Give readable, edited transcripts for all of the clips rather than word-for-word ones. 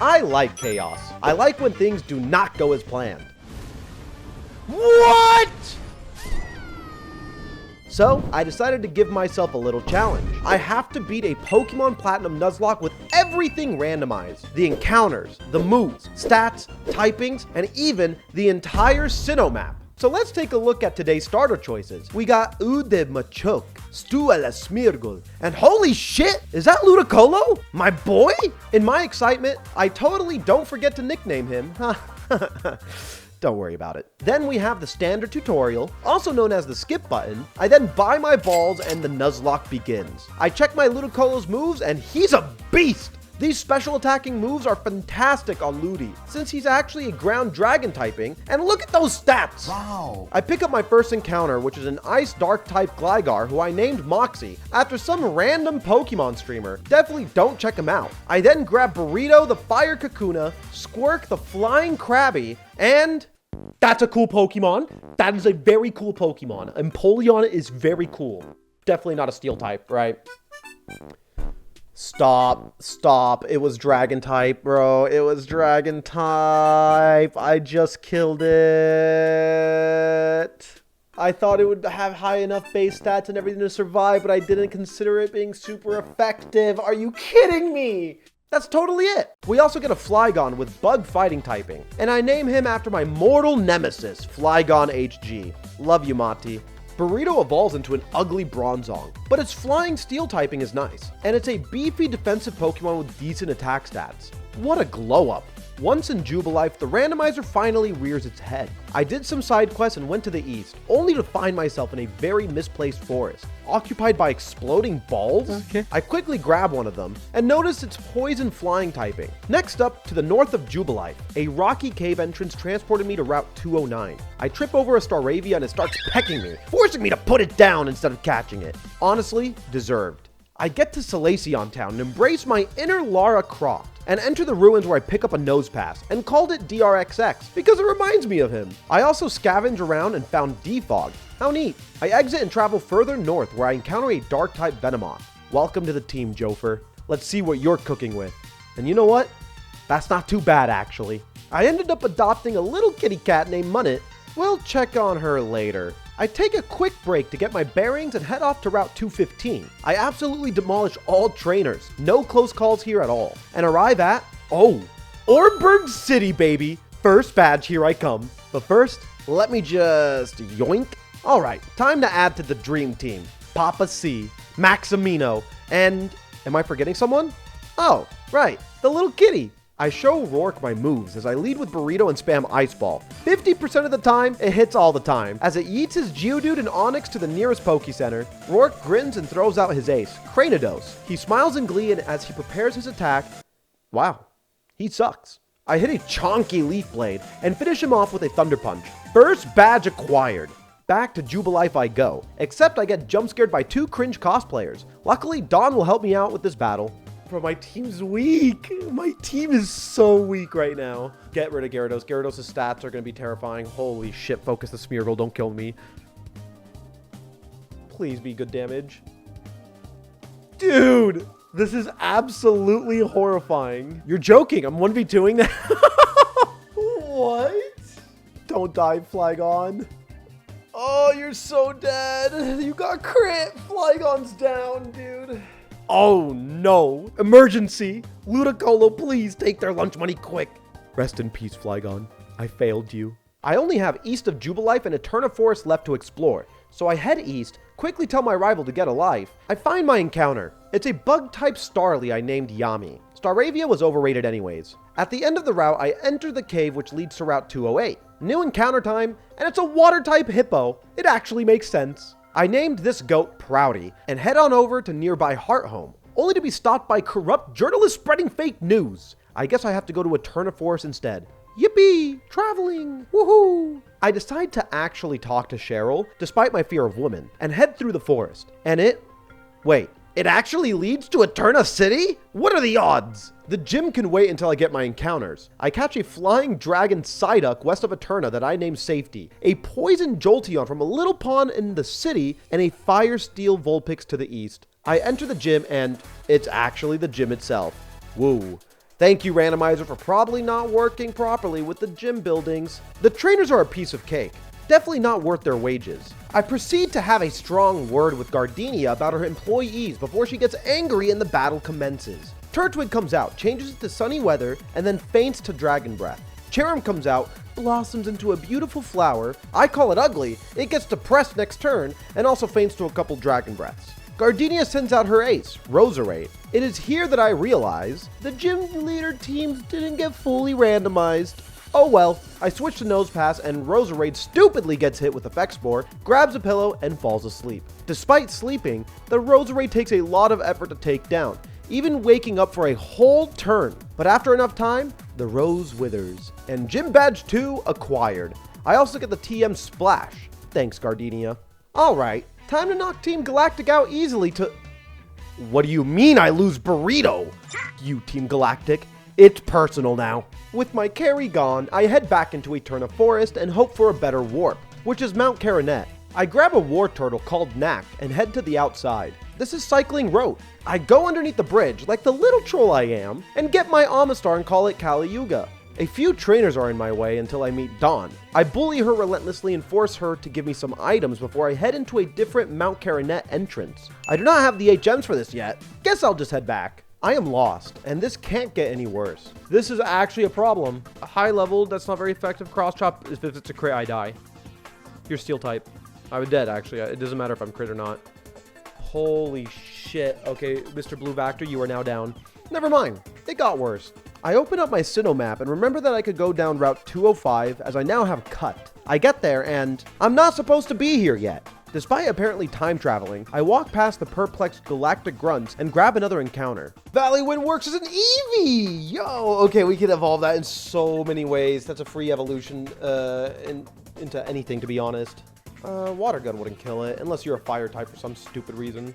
I like chaos. I like when things do not go as planned. What? So, I decided to give myself a little challenge. I have to beat a Pokemon Platinum Nuzlocke with everything randomized. The encounters, the moves, stats, typings, and even the entire Sinnoh map. So let's take a look at today's starter choices. We got Ude Machoke, Stu a la Smeargle, and holy shit, is that Ludicolo? My boy? In my excitement, I totally don't forget to nickname him. Don't worry about it. Then we have the standard tutorial, also known as the skip button. I then buy my balls and the Nuzlocke begins. I check my Ludicolo's moves and he's a beast! These special attacking moves are fantastic on Ludi, since he's actually a ground dragon typing, and look at those stats! Wow! I pick up my first encounter, which is an ice dark type Gligar who I named Moxie after some random Pokemon streamer. Definitely don't check him out. I then grab Burrito the Fire Kakuna, Squirk the Flying Krabby, and that's a cool Pokemon. That is a very cool Pokemon. Empoleon is very cool. Definitely not a steel type, right? Stop. It was dragon type, bro. It was dragon type. I just killed it. I thought it would have high enough base stats and everything to survive, but I didn't consider it being super effective. Are you kidding me? That's totally it. We also get a Flygon with bug fighting typing, and I name him after my mortal nemesis, Flygon HG. Love you, Mati. Burrito evolves into an ugly Bronzong, but its flying steel typing is nice, and it's a beefy defensive Pokemon with decent attack stats. What a glow up. Once in Jubilife, the randomizer finally rears its head. I did some side quests and went to the east, only to find myself in a very misplaced forest, occupied by exploding balls. Okay. I quickly grab one of them and notice its poison flying typing. Next up, to the north of Jubilife, a rocky cave entrance transported me to Route 209. I trip over a Staravia and it starts pecking me, forcing me to put it down instead of catching it. Honestly, deserved. I get to Salacion Town and embrace my inner Lara Croft and enter the ruins where I pick up a nose pass and called it DRXX because it reminds me of him. I also scavenge around and found Defog. How neat. I exit and travel further north where I encounter a dark type Venomoth. Welcome to the team, Jofer. Let's see what you're cooking with. And you know what? That's not too bad, actually. I ended up adopting a little kitty cat named Munnet. We'll check on her later. I take a quick break to get my bearings and head off to Route 215. I absolutely demolish all trainers, no close calls here at all, and arrive at, Oreburgh City, baby. First badge, here I come. But first, let me just yoink. All right, time to add to the dream team. Papa C, Maximino, and am I forgetting someone? Oh, right, the little kitty. I show Rourke my moves as I lead with Burrito and spam Ice Ball. 50% of the time, it hits all the time. As it yeets his Geodude and Onix to the nearest Poke Center, Rourke grins and throws out his ace, Cranidos. He smiles in glee and as he prepares his attack, wow, he sucks. I hit a chonky Leaf Blade and finish him off with a Thunder Punch. First badge acquired. Back to Jubilife I go, except I get jump scared by 2 cringe cosplayers. Luckily, Dawn will help me out with this battle. Bro, my team's weak. My team is so weak right now. Get rid of Gyarados. Gyarados' stats are going to be terrifying. Holy shit, focus the Smeargle. Don't kill me. Please be good damage. Dude, this is absolutely horrifying. You're joking. I'm 1v2ing that. What? Don't die, Flygon. Oh, you're so dead. You got crit. Flygon's down, dude. Oh no! Emergency! Ludicolo, please take their lunch money quick! Rest in peace, Flygon. I failed you. I only have east of Jubilife and Eterna Forest left to explore, so I head east, quickly tell my rival to get a life. I find my encounter. It's a bug-type Starly I named Yami. Staravia was overrated anyways. At the end of the route, I enter the cave which leads to Route 208. New encounter time, and it's a water-type hippo. It actually makes sense. I named this goat Proudy and head on over to nearby Hearthome, only to be stopped by corrupt journalists spreading fake news. I guess I have to go to Eterna Forest instead. Yippee! Traveling! Woohoo! I decide to actually talk to Cheryl, despite my fear of women, and head through the forest. And it actually leads to Eterna City? What are the odds? The gym can wait until I get my encounters. I catch a flying dragon Psyduck west of Eterna that I name Safety, a poison Jolteon from a little pond in the city, and a fire steel Vulpix to the east. I enter the gym and it's actually the gym itself. Woo. Thank you, Randomizer, for probably not working properly with the gym buildings. The trainers are a piece of cake. Definitely not worth their wages. I proceed to have a strong word with Gardenia about her employees before she gets angry and the battle commences. Turtwig comes out, changes it to sunny weather, and then faints to Dragon Breath. Cherrim comes out, blossoms into a beautiful flower. I call it ugly. It gets depressed next turn, and also faints to a couple Dragon Breaths. Gardenia sends out her ace, Roserade. It is here that I realize the gym leader teams didn't get fully randomized. Oh well, I switch to Nose Pass and Roserade stupidly gets hit with Effect Spore, grabs a pillow, and falls asleep. Despite sleeping, the Roserade takes a lot of effort to take down, even waking up for a whole turn. But after enough time, the rose withers, and Gym Badge 2 acquired. I also get the TM Splash. Thanks, Gardenia. Alright, time to knock Team Galactic out easily to... What do you mean I lose Burrito? You, Team Galactic. It's personal now. With my carry gone, I head back into Eterna Forest and hope for a better warp, which is Mount Caranet. I grab a war turtle called Knack and head to the outside. This is Cycling Road. I go underneath the bridge, like the little troll I am, and get my Amistar and call it Kali Yuga. A few trainers are in my way until I meet Dawn. I bully her relentlessly and force her to give me some items before I head into a different Mount Caranet entrance. I do not have the 8 gems for this yet. Guess I'll just head back. I am lost, and this can't get any worse. This is actually a problem. A high level, that's not very effective. Cross chop, if it's a crit, I die. You're steel type. I was dead, actually. It doesn't matter if I'm crit or not. Holy shit. Okay, Mr. Blue Vector, you are now down. Never mind. It got worse. I open up my Sinnoh map and remember that I could go down Route 205 as I now have Cut. I get there and I'm not supposed to be here yet. Despite apparently time traveling, I walk past the perplexed galactic grunts and grab another encounter. Valley Wind works as an Eevee! Yo! Okay, we could evolve that in so many ways. That's a free evolution into anything, to be honest. Water gun wouldn't kill it, unless you're a fire type for some stupid reason.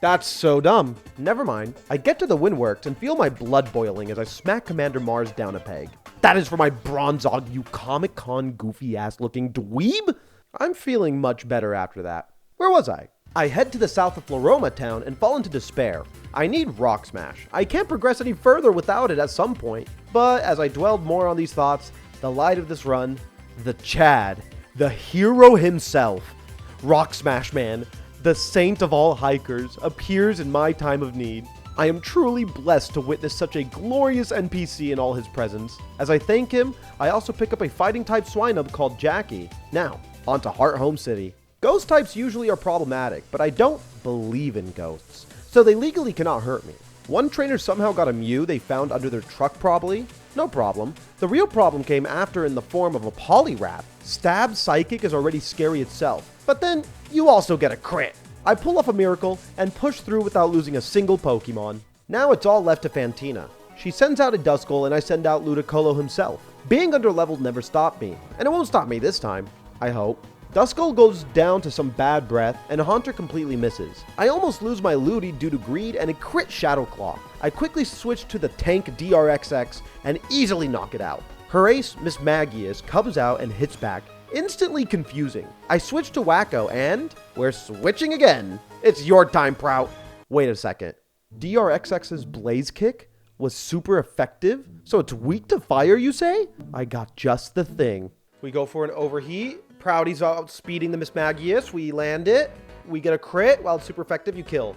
That's so dumb. Never mind. I get to the Windworks and feel my blood boiling as I smack Commander Mars down a peg. That is for my Bronzog, you Comic-Con goofy-ass looking dweeb! I'm feeling much better after that. Where was I? I head to the south of Floroma town and fall into despair. I need Rock Smash. I can't progress any further without it at some point. But as I dwelled more on these thoughts, the light of this run, the Chad, the hero himself, Rock Smash Man, the saint of all hikers, appears in my time of need. I am truly blessed to witness such a glorious NPC in all his presence. As I thank him, I also pick up a fighting type Swinub called Jackie. Now, on to Heart Home City. Ghost types usually are problematic, but I don't believe in ghosts, so they legally cannot hurt me. One trainer somehow got a Mew they found under their truck probably. No problem. The real problem came after in the form of a Poliwrath. Stab Psychic is already scary itself, but then you also get a crit. I pull off a miracle and push through without losing a single Pokemon. Now it's all left to Fantina. She sends out a Duskull and I send out Ludicolo himself. Being underleveled never stopped me, and it won't stop me this time, I hope. Duskull goes down to some bad breath, and Haunter completely misses. I almost lose my Ludi due to greed and a crit Shadow Claw. I quickly switch to the tank DRXX and easily knock it out. Her ace, Miss Magius, comes out and hits back, instantly confusing. I switch to Wacko and we're switching again. It's your time, Prout. Wait a second. DRXX's Blaze Kick was super effective, so it's weak to fire, you say? I got just the thing. We go for an overheat. Prouty's outspeeding the Miss Magius. We land it. We get a crit. While it's super effective, you kill.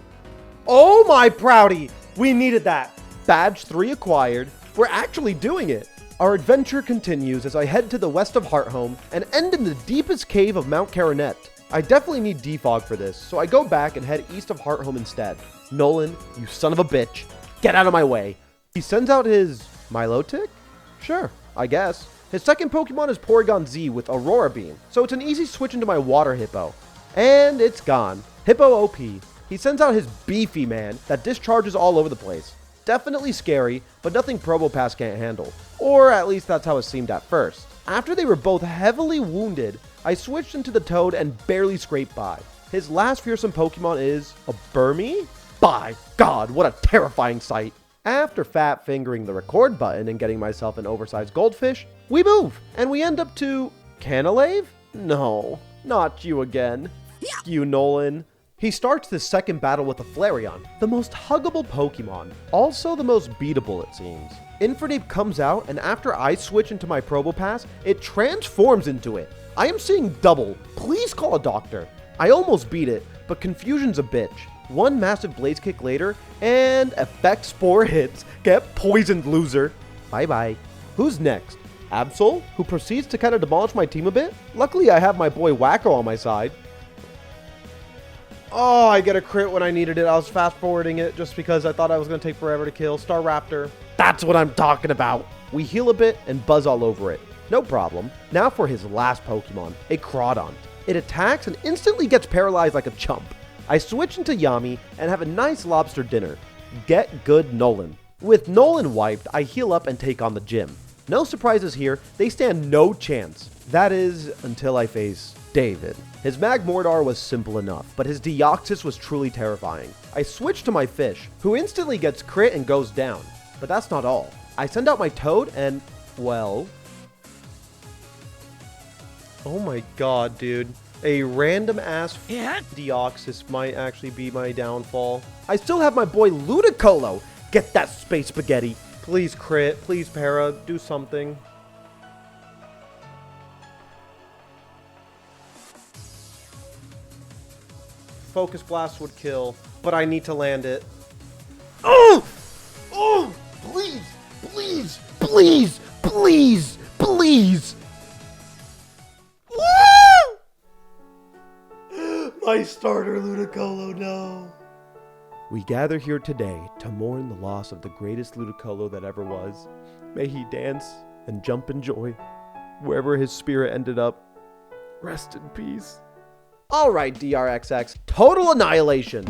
Oh my Prouty! We needed that. Badge 3 acquired. We're actually doing it. Our adventure continues as I head to the west of Hearthome and end in the deepest cave of Mount Caranet. I definitely need Defog for this, so I go back and head east of Hearthome instead. Nolan, you son of a bitch, get out of my way. He sends out his Milotic? Sure, I guess. His second Pokemon is Porygon Z with Aurora Beam, so it's an easy switch into my Water Hippo. And it's gone. Hippo OP. He sends out his Beefy Man that discharges all over the place. Definitely scary, but nothing Probopass can't handle. Or at least that's how it seemed at first. After they were both heavily wounded, I switched into the Toad and barely scraped by. His last fearsome Pokemon is a Burmy? By God, what a terrifying sight. After fat fingering the record button and getting myself an oversized goldfish, we move, and we end up to Canalave? No, not you again. You, Nolan. He starts this second battle with a Flareon, the most huggable Pokemon, also the most beatable it seems. Infernape comes out, and after I switch into my Probopass, it transforms into it. I am seeing double. Please call a doctor. I almost beat it, but confusion's a bitch. One massive Blaze Kick later, and Effect Spore hits. Get poisoned, loser. Bye-bye. Who's next? Absol, who proceeds to kind of demolish my team a bit? Luckily, I have my boy Wacko on my side. Oh, I get a crit when I needed it. I was fast-forwarding it just because I thought I was going to take forever to kill. Staraptor. That's what I'm talking about. We heal a bit and buzz all over it. No problem. Now for his last Pokemon, a Crawdont. It attacks and instantly gets paralyzed like a chump. I switch into Yami and have a nice lobster dinner. Get good, Nolan. With Nolan wiped, I heal up and take on the gym. No surprises here, they stand no chance. That is, until I face David. His Magmortar was simple enough, but his Deoxys was truly terrifying. I switch to my fish, who instantly gets crit and goes down. But that's not all. I send out my Toad and, well... oh my god, dude. A random ass Deoxys might actually be my downfall. I still have my boy Ludicolo. Get that space spaghetti. Please crit. Please para. Do something. Focus Blast would kill, but I need to land it. Oh! Oh! Please! Please! Please! Please! Please! My starter Ludicolo, no. We gather here today to mourn the loss of the greatest Ludicolo that ever was. May he dance and jump in joy. Wherever his spirit ended up, rest in peace. Alright, DRXX, total annihilation.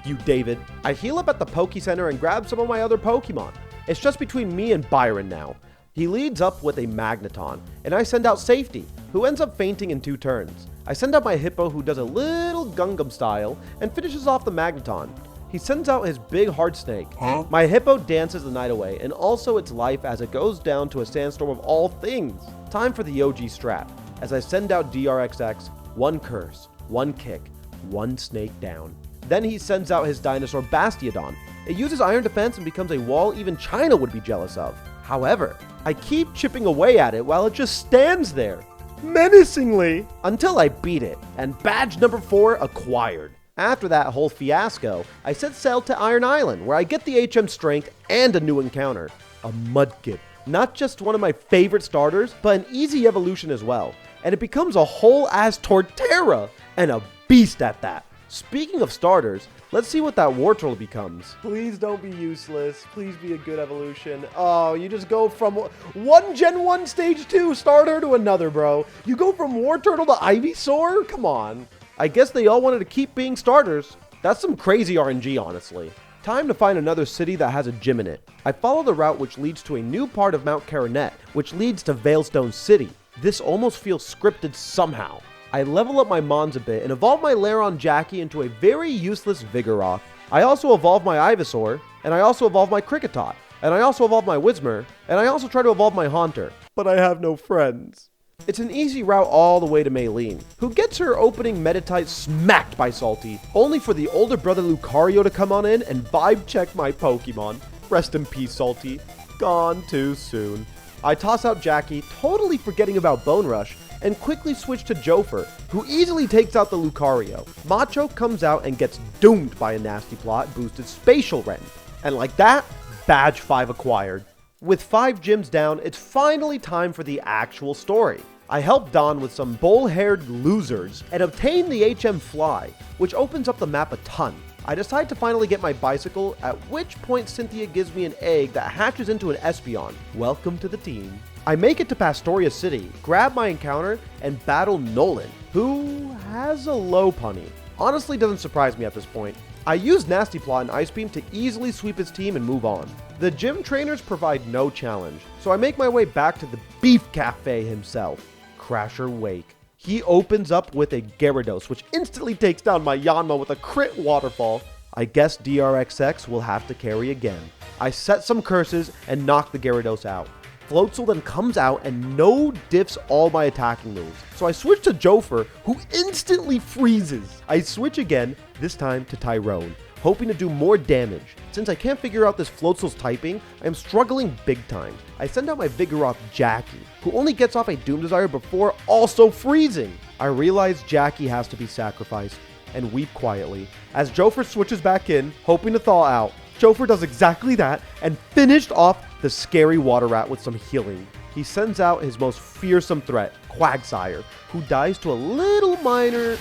You, David. I heal up at the Poke Center and grab some of my other Pokemon. It's just between me and Byron now. He leads up with a Magneton, and I send out Safety, who ends up fainting in 2 turns. I send out my Hippo, who does a little Gungam style, and finishes off the Magneton. He sends out his big hard snake. My Hippo dances the night away, and also its life as it goes down to a sandstorm of all things. Time for the OG strat, as I send out DRXX, 1 curse, 1 kick, 1 snake down. Then he sends out his dinosaur Bastiodon. It uses Iron Defense and becomes a wall even China would be jealous of. However, I keep chipping away at it while it just stands there, menacingly, until I beat it, and badge number 4 acquired. After that whole fiasco, I set sail to Iron Island, where I get the HM strength and a new encounter, a Mudkip. Not just one of my favorite starters, but an easy evolution as well, and it becomes a whole-ass Torterra, and a beast at that. Speaking of starters, let's see what that Wartortle becomes. Please don't be useless. Please be a good evolution. Oh, you just go from one Gen 1 Stage 2 starter to another, bro. You go from Wartortle to Ivysaur? Come on. I guess they all wanted to keep being starters. That's some crazy RNG, honestly. Time to find another city that has a gym in it. I follow the route which leads to a new part of Mount Coronet, which leads to Veilstone City. This almost feels scripted somehow. I level up my Mons a bit and evolve my Lairon Jackie into a very useless Vigoroth. I also evolve my Ivysaur, and I also evolve my Kricketot, and I also evolve my Whismur, and I also try to evolve my Haunter. But I have no friends. It's an easy route all the way to Maylene, who gets her opening Meditite smacked by Salty, only for the older brother Lucario to come on in and vibe check my Pokemon. Rest in peace, Salty. Gone too soon. I toss out Jackie, totally forgetting about Bone Rush, and quickly switch to Jofer, who easily takes out the Lucario. Macho comes out and gets doomed by a nasty plot boosted Spatial Rend. And like that, badge 5 acquired. With 5 gyms down, it's finally time for the actual story. I help Don with some bull-haired losers and obtain the HM Fly, which opens up the map a ton. I decide to finally get my bicycle, at which point Cynthia gives me an egg that hatches into an Espeon. Welcome to the team. I make it to Pastoria City, grab my encounter, and battle Nolan, who has a low punny. Honestly doesn't surprise me at this point. I use Nasty Plot and Ice Beam to easily sweep his team and move on. The gym trainers provide no challenge, so I make my way back to the Beef Cafe himself, Crasher Wake. He opens up with a Gyarados, which instantly takes down my Yanma with a crit waterfall. I guess DRXX will have to carry again. I set some curses and knock the Gyarados out. Floatzel then comes out and no diffs all my attacking moves. So I switch to Jofer, who instantly freezes. I switch again, this time to Tyrone, hoping to do more damage. Since I can't figure out this Floatzel's typing, I am struggling big time. I send out my Vigoroth Jackie, who only gets off a Doom Desire before also freezing. I realize Jackie has to be sacrificed and weep quietly as Jofer switches back in, hoping to thaw out. Jofer does exactly that and finished off the scary water rat with some healing. He sends out his most fearsome threat, Quagsire, who dies to a little minor...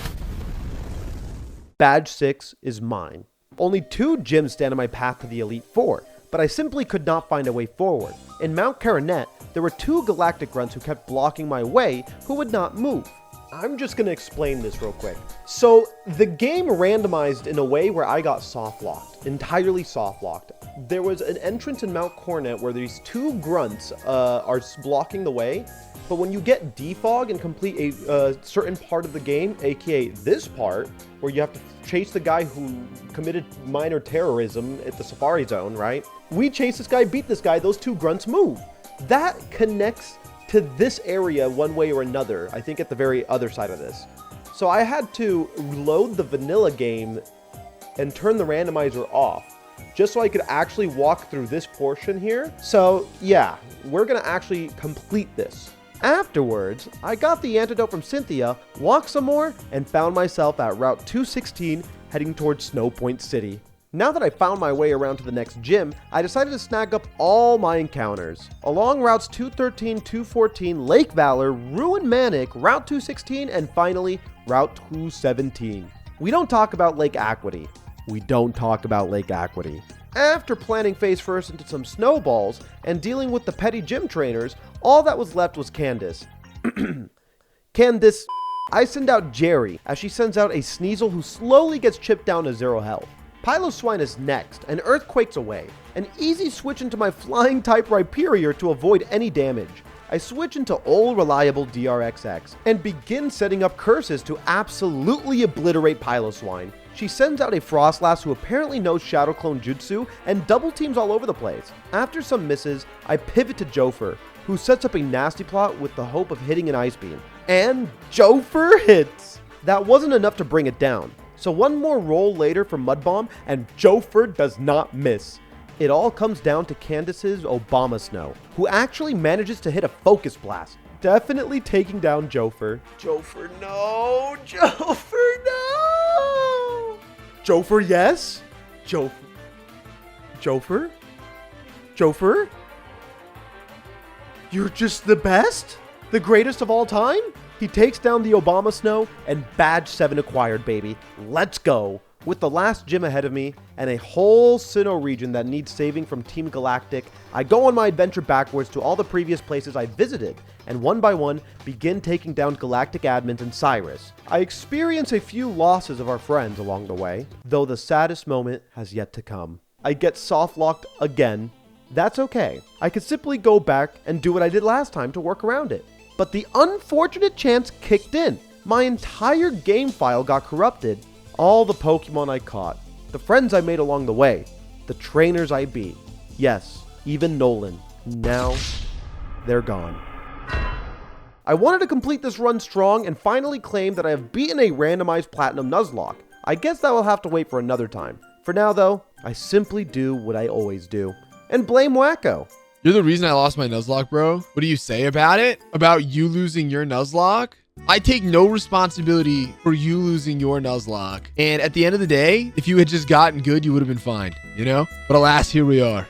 Badge 6 is mine. Only 2 gyms stand on my path to the Elite Four, but I simply could not find a way forward. In Mount Coronet, there were 2 Galactic Grunts who kept blocking my way who would not move. I'm just going to explain this real quick. So the game randomized in a way where I got soft locked, entirely soft locked. There was an entrance in Mount Coronet where these 2 grunts are blocking the way, but when you get defog and complete a certain part of the game, aka this part, where you have to chase the guy who committed minor terrorism at the Safari Zone, right? We chase this guy, beat this guy, those 2 grunts move. That connects to this area one way or another, I think at the very other side of this. So I had to load the vanilla game and turn the randomizer off just so I could actually walk through this portion here. So yeah, we're gonna actually complete this. Afterwards, I got the antidote from Cynthia, walked some more, and found myself at Route 216 heading towards Snow Point City. Now that I found my way around to the next gym, I decided to snag up all my encounters. Along routes 213, 214, Lake Valor, Ruin Manic, Route 216, and finally, Route 217. We don't talk about Lake Aquity. We don't talk about Lake Aquity. After planning phase first into some snowballs and dealing with the petty gym trainers, all that was left was Candace. Candace, I send out Jerry as she sends out a Sneasel who slowly gets chipped down to 0 health. Piloswine is next, and Earthquake's away. An easy switch into my flying type Rhyperior to avoid any damage. I switch into old reliable DRXX and begin setting up curses to absolutely obliterate Piloswine. She sends out a Frostlass who apparently knows Shadow Clone Jutsu and double teams all over the place. After some misses, I pivot to Jofer, who sets up a nasty plot with the hope of hitting an Ice Beam. And Jofer hits! That wasn't enough to bring it down. So one more roll later for Mud Bomb, and Jofer does not miss. It all comes down to Candace's Obama Snow, who actually manages to hit a Focus Blast, definitely taking down Jofer. Jofer, no! Jofer, no! Jofer, yes? Jofer? Jofer? You're just the best? The greatest of all time? He takes down the Obama Snow and Badge 7 acquired, baby. Let's go. With the last gym ahead of me and a whole Sinnoh region that needs saving from Team Galactic, I go on my adventure backwards to all the previous places I visited and one by one begin taking down Galactic admins and Cyrus. I experience a few losses of our friends along the way, though the saddest moment has yet to come. I get soft locked again. That's okay. I could simply go back and do what I did last time to work around it. But the unfortunate chance kicked in. My entire game file got corrupted. All the Pokemon I caught, the friends I made along the way, the trainers I beat, yes, even Nolan. Now, they're gone. I wanted to complete this run strong and finally claim that I have beaten a randomized Platinum Nuzlocke. I guess that will have to wait for another time. For now though, I simply do what I always do, and blame Wacko. You're the reason I lost my Nuzlocke, bro. What do you say about it? About you losing your Nuzlocke? I take no responsibility for you losing your Nuzlocke. And at the end of the day, if you had just gotten good, you would have been fine, you know? But alas, here we are.